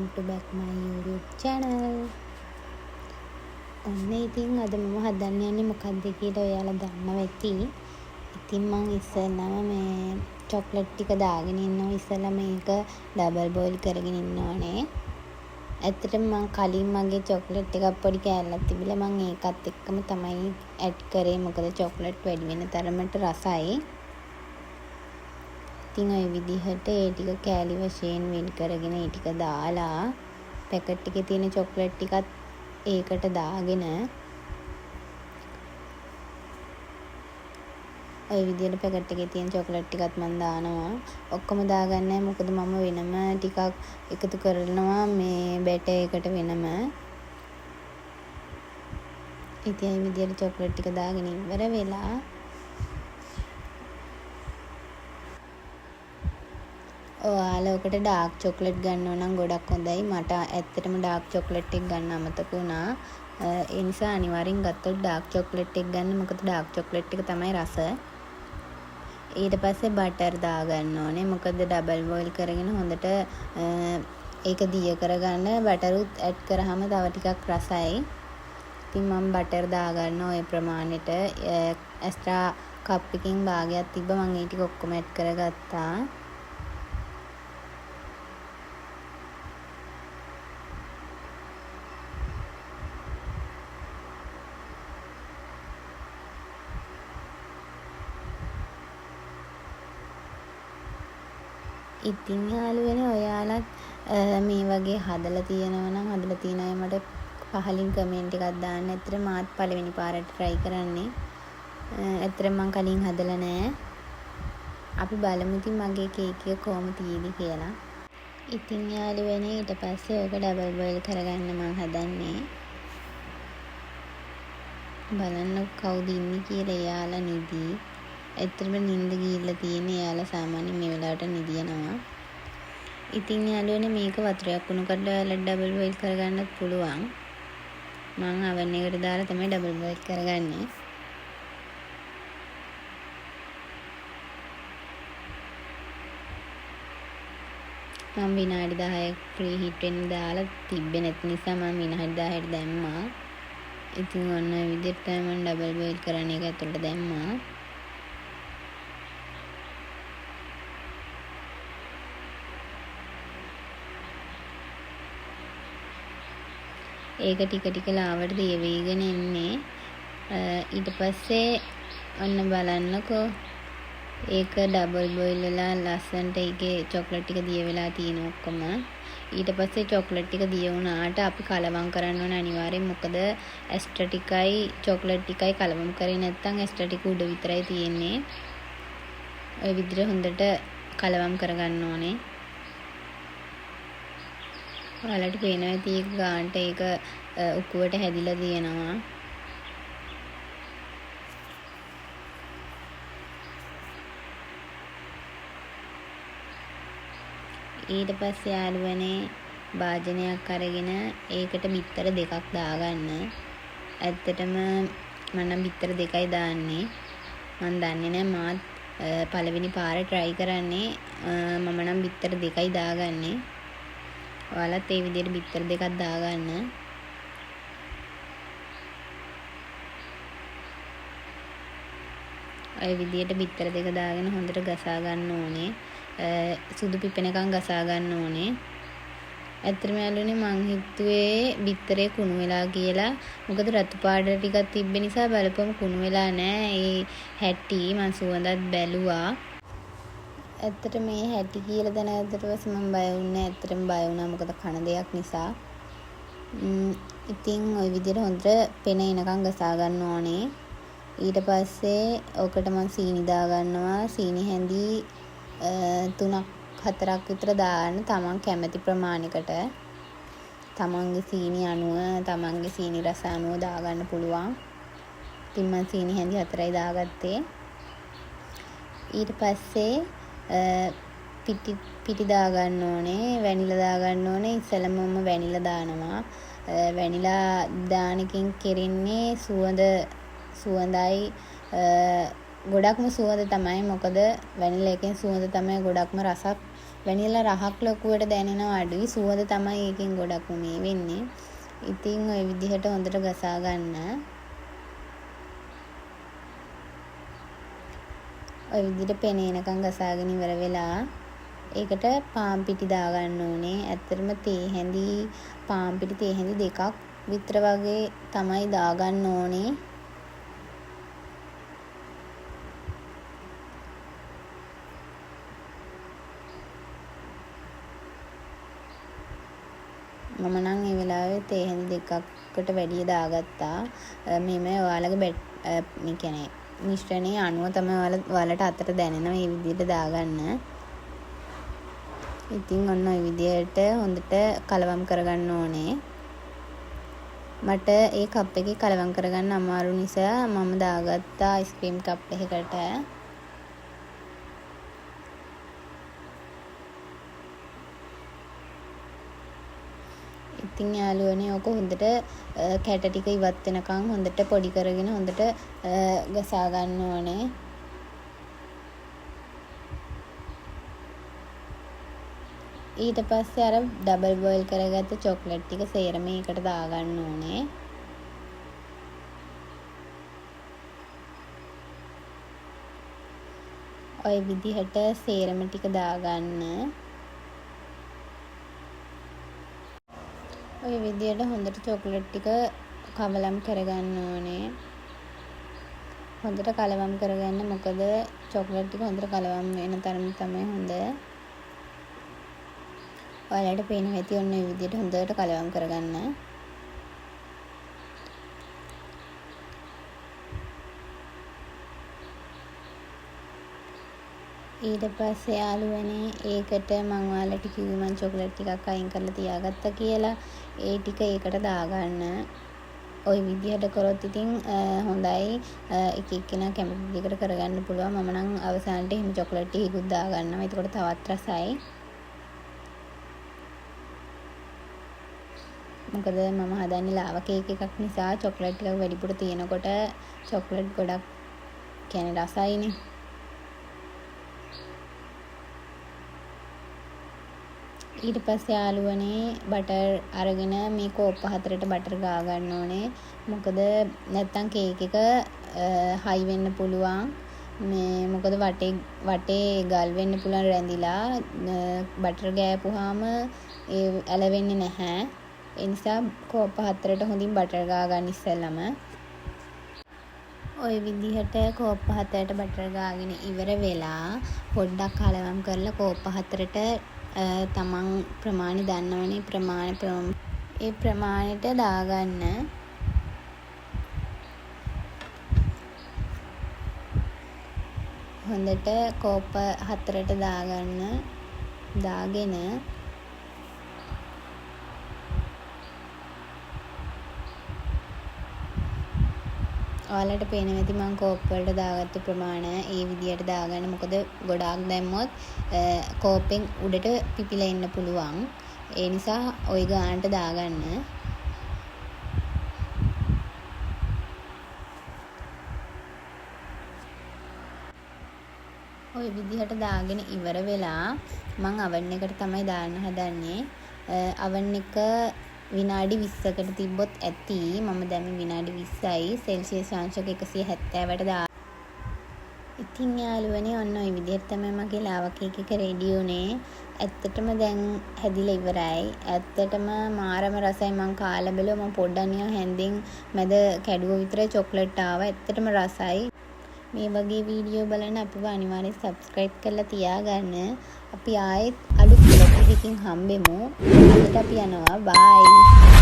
welcome to back my YouTube channel. ඔන්න ඉතින් අද මම හදන්න යන්නේ මොකක්ද කියලා ඔයාලා දන්නවා ඇති. ඉතින් මම ඉස්සෙල්ලාම මේ චොක්ලට් ටික දාගෙන ඉන්නවා. ඉස්සෙල්ලා මේක ඩබල් බෝයිල් කරගෙන ඉන්න ඕනේ. ඇත්තටම මම කලින් මගේ චොක්ලට් එකක් පොඩි කෑල්ලක් තිබිලා මම ඒකත් එක්කම තමයි ඇඩ් කරේ. මොකද චොක්ලට් වැඩි වෙන තරමට රසයි. ඉතින් ඔය විදිහට ඒ ටික කෑලි වශයෙන් වෙන් කරගෙන ඒ ටික දාලා පැකට් එකේ තියෙන චොක්ලට් ටිකත් ඒකට දාගෙන ඔය විදිහට පැකට් එකේ තියෙන චොක්ලට් ටිකත් මම දානවා. ඔක්කොම දාගන්නේ මොකද මම වෙනම ටිකක් එකතු කරනවා මේ බැටර් එකට වෙනම. ඉතින් මේ විදිහට චොක්ලට් ටික දාගෙන ඉවර වෙලා ඔයාලා ඔකට ඩාර්ක් චොක්ලට් ගන්නව නම් ගොඩක් හොඳයි. මට ඇත්තටම ඩාර්ක් චොක්ලට් එක ගන්න අමතක වුණා. ඒ නිසා අනිවාර්යෙන් ගත්තොත් ඩාර්ක් චොක්ලට් එක ගන්න. මොකද ඩාර්ක් චොක්ලට් එක තමයි රස. ඊට පස්සේ බටර් දා ගන්න ඕනේ. මොකද ඩබල් බෝයිල් කරගෙන හොඳට ඒක දිය කරගන්න බටරුත් ඇඩ් කරාම තව ටිකක් රසයි. ඉතින් මම බටර් දා ගන්නවා ඔය ප්‍රමාණයට. එක්ස්ට්‍රා කප් එකකින් භාගයක් තිබ්බ මම ඒ ටික ඔක්කොම ඇඩ් කරගත්තා. ඉතින් යාළුවනේ ඔයාලත් මේ වගේ හදලා තියෙනවා නම් හදලා තියෙන අය මට පහලින් කමෙන්ට් එකක් දාන්න. ඇත්තට මාත් පළවෙනි පාරට try කරන්නේ. ඇත්තට මම කලින් හදලා නෑ. අපි බලමු ඉතින් මගේ කේක් එක කොහොම තියෙද කියලා. ඉතින් යාළුවනේ ඊට පස්සේ ඕක ඩබල් බෝයිල් කරගන්න මම හදන්නේ. බලන්න කවුද ඉන්නේ කියලා. එයාලා නිදි. ඇත්තටම නිින්ද ගිහිල්ලා තියෙන්නේ. එයාලා සාමාන්‍යයෙන් මේ වෙලාවට නිදිනවා. ඉතින් යාළුවනේ මේක වතුරයක් උණු කරලා ඔයාලා ඩබල් බෝයිල් කරගන්නත් පුළුවන්. මම oven එකට දාලා තමයි ඩබල් බෝයිල් කරගන්නේ. මම විනාඩි 10ක් ප්‍රී හීට් වෙන්න දාලා තිබ්බේ නැති නිසා මම විනාඩි 10ට දැම්මා. ඉතින් ඔන්න ඔය විදිහට තමයි මම ඩබල් බෝයිල් කරන්න එක ඇතුළට දැම්මා. ඒක ටික ටික ලාවට දියවිගෙන එන්නේ. ඊට පස්සේ ඔන්න බලන්නකෝ ඒක ඩබල් බෝයිල් වෙලා ලස්සනට ඒකේ චොක්ලට් ටික දිය වෙලා තියෙන ඔක්කොම. ඊට පස්සේ චොක්ලට් ටික දිය වුණාට අපි කලවම් කරන්න ඕන අනිවාර්යෙන්. මොකද ඇස්ට්‍රා ටිකයි චොක්ලට් ටිකයි කලවම් කරේ නැත්නම් ඇස්ට්‍රා ටික උඩ විතරයි තියෙන්නේ. ඔය විදිහට හොඳට කලවම් කරගන්න ඕනේ. ඔයාලට පේනවා ඇති ඒක ගානට ඒක උකුවට හැදිලා තියෙනවා. ඊට පස්සේ යාළුවනේ භාජනයක් අරගෙන ඒකට බිත්තර දෙකක් දාගන්න. ඇත්තටම මම නම් බිත්තර දෙකයි දාන්නේ. මම දන්නේ නැහැ මාත් පළවෙනි පාර try කරන්නේ. මම නම් බිත්තර දෙකයි දාගන්නේ. ඔයාලත් ඒ විදිහට බිත්තර දෙකක් දාගන්න. ඔය විදිහට බිත්තර දෙක දාගෙන හොඳට ගසා ගන්න ඕනේ. සුදු පිපෙනකන් ගසා ගන්න ඕනේ. ඇත්තටම යාළුවනේ මං හිතුවේ බිත්තරේ කුණු වෙලා කියලා. මොකද රතු පාට ටිකක් තිබ්බ නිසා බලපුවම කුණු වෙලා නෑ. ඒ හැටි මං සුවඳත් බැලුවා. ඇත්තට මේ හැටි කියලා දැනගත්තට පස්සේ මම බය වුණේ. ඇත්තටම බය වුණා මොකද කන දෙයක් නිසා. ඉතින් ওই විදිහට හොඳට පෙන එනකන් ගසා ගන්න ඕනේ. ඊට පස්සේ ඔකට මම සීනි දා ගන්නවා. සීනි හැඳි 3-4ක් විතර දාන්න තමන් කැමති ප්‍රමාණයකට. තමන්ගේ සීනි අනුව තමන්ගේ සීනි රස අනුව දා ගන්න පුළුවන්. ඉතින් මම සීනි හැඳි 4යි දාගත්තේ. ඊට පස්සේ පිටි දා ගන්න ඕනේ. වැනිලා දා ගන්න ඕනේ. ඉස්සෙල්ලාම මම වැනිලා දානවා. වැනිලා දානකින් කෙරෙන්නේ සුවඳයි ගොඩක්ම සුවඳ තමයි. මොකද වැනිලා එකෙන් සුවඳ තමයි ගොඩක්ම රසක් වැනිලා රහක් ලොකුවට දැනෙනවා අඩුයි. සුවඳ තමයි ඒකෙන් ගොඩක් මේ වෙන්නේ. ඉතින් ওই විදිහට හොඳට ගසා ගන්න. ওই විදිහට පෙනේනකම් ගසාගෙන ඉවර වෙලා ඒකට පාන් පිටි දාගන්න ඕනේ. ඇත්තටම තේ හැඳි පාන් පිටි තේ හැඳි දෙකක් විතර වගේ තමයි දාගන්න ඕනේ. මම නම් ඒ වෙලාවේ තේ හැඳි දෙකකට වැඩිය දාගත්තා. මේ ඔයාලගේ මේ කියන්නේ මිශ්‍රණයේ අණුව තමයි ඔයාලට අතට දැනෙනවා. මේ විදිහට දාගන්න. ඉතින් ඔන්න ඔය විදිහට හොඳට කලවම් කරගන්න ඕනේ. මට ඒ කප් එකේ කලවම් කරගන්න අමාරු නිසා මම දාගත්තා අයිස්ක්‍රීම් කප් එකකට. ඉතින් යාළුවනේ ඔක හොඳට කැට ටික ඉවත් වෙනකන් හොඳට පොඩි කරගෙන හොඳට ගසා ගන්න ඕනේ. ඊට පස්සේ අර ඩබල් බෝයිල් කරගත්ත චොක්ලට් ටික සේරම ඒකට දාගන්න ඕනේ. ඔය විදිහට සේරම ටික දාගන්න. ඔය විදිහට හොඳට චොක්ලට් ටික කවලම් කරගන්න ඕනේ. හොඳට කලවම් කරගන්න. මොකද චොක්ලට් ටික හොඳට කලවම් වෙන තරම තමයි හොඳ. ඔයාලට පේනවා ඇති ඔන්න ඔය විදිහට හොඳට කලවම් කරගන්න. ඊට පස්සේ යාළුවනේ ඒකට මම ඔයාලට කිව්වේ මම චොක්ලට් ටිකක් අයින් කරලා තියාගත්තා කියලා. ඒ ටික ඒකට දාගන්න. ওই විදිහට කරොත් ඉතින් හොඳයි. එක එක්කෙනා කැමති විදිහකට කරගන්න පුළුවන්. මම නම් අවසානයේ එහෙම චොක්ලට් ටිකකුත් දාගන්නවා. එතකොට තවත් රසයි. මොකද මම හදන්නේ ලාවා කේක් එකක් නිසා චොක්ලට් ටිකක් වැඩිපුර තියෙනකොට චොක්ලට් ගොඩක් කියන්නේ රසයිනේ. ඊට පස්සේ යාළුවනේ බටර් අරගෙන මේ කෝප්ප 4ට බටර් ගා ගන්න ඕනේ. මොකද නැත්තම් කේක් එක හයි වෙන්න පුළුවන්. මොකද වටේ ගල් වෙන්න පුළුවන් රැඳිලා බටර් ගෑපුවාම ඒ ඇලවෙන්නේ නැහැ. ඒ නිසා කෝප්ප 4ට හොඳින් බටර් ගා ගන්න ඉස්සෙල්ලම. ওই විදිහට කෝප්ප 4ට බටර් ගාගෙන ඉවර වෙලා පොඩ්ඩක් කලවම් කරලා කෝප්ප 4ට තමන් ප්‍රමාණි දන්නවනේ ඒ ප්‍රමාණයට දාගන්න. හොඳට කෝප්ප 4ට දාගන්න. දාගෙන ඔයාලට පේනවා ඇති මම කෝප් වලට දාගත්ත ප්‍රමාණය ඒ විදියට දාගන්න. මොකද ගොඩාක් දැම්මොත් කෝපෙන් උඩට පිපිලා එන්න පුළුවන්. ඒ නිසා ওই ගානට දාගන්න. ওই විදිහට දාගෙන ඉවර වෙලා මම අවන් එකට තමයි දාන්න හදන්නේ. අවන් එක විනාඩි 20කට තිබ්බොත් ඇති. මම දැන් විනාඩි 20යි සෙල්සියස් අංශක 170ට දා. ඉතින් යාළුවනේ ඔන්න ඔය විදිහට තමයි මගේ ලාවා කේක් එක රෙඩි උනේ. ඇත්තටම දැන් හැදිලා ඉවරයි. ඇත්තටම මාරම රසයි. මං කාලා බැලුවා. මං පොඩ්ඩක් නිකන් හැන්දෙන් මැද කැඩුව විතරයි චොක්ලට් ආවා. ඇත්තටම රසයි. මේ වගේ වීඩියෝ බලන්න අපිව අනිවාර්යෙන් සබ්ස්ක්‍රයිබ් කරලා තියාගන්න. අපි ආයෙත් අලුත් වීඩියෝ එකකින් හම්බෙමු. අදට අපි යනවා. බයි.